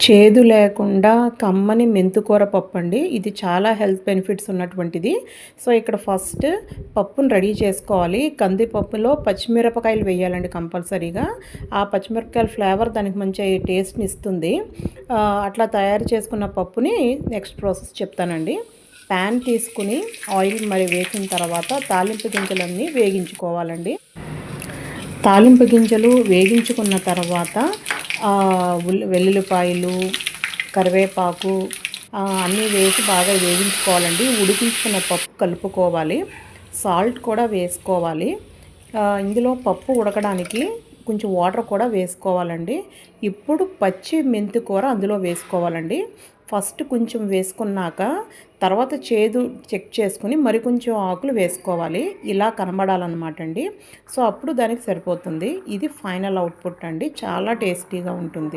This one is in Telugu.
చేదు లేకుండా కమ్మని మెంతికూర పప్పు అండి. ఇది చాలా హెల్త్ బెనిఫిట్స్ ఉన్నటువంటిది. సో, ఇక్కడ ఫస్ట్ పప్పును రెడీ చేసుకోవాలి. కందిపప్పులో పచ్చిమిరపకాయలు వేయాలండి కంపల్సరీగా. ఆ పచ్చిమిరపకాయల ఫ్లేవర్ దానికి మంచి టేస్ట్‌ని ఇస్తుంది. అట్లా తయారు చేసుకున్న పప్పుని నెక్స్ట్ ప్రాసెస్ చెప్తానండి. ప్యాన్ తీసుకుని ఆయిల్ మరి వేసిన తర్వాత తాలింపు గింజలన్నీ వేగించుకోవాలండి. తాలింపు గింజలు వేగించుకున్న తర్వాత వెల్లుల్లిపాయలు, కరివేపాకు అన్నీ వేసి బాగా వేగించుకోవాలండి. ఉడికించుకున్న పప్పు కలుపుకోవాలి. సాల్ట్ కూడా వేసుకోవాలి. ఇందులో పప్పు ఉడకడానికి కొంచెం వాటర్ కూడా వేసుకోవాలండి. ఇప్పుడు పచ్చి మెంతి కూర అందులో వేసుకోవాలండి. ఫస్ట్ కొంచెం వేసుకున్నాక తర్వాత చేదు చెక్ చేసుకుని మరి కొంచెం ఆకులు వేసుకోవాలి. ఇలా కనబడాలన్నమాట అండి. సో, అప్పుడు దానికి సరిపోతుంది. ఇది ఫైనల్ అవుట్పుట్ అండి. చాలా టేస్టీగా ఉంటుంది.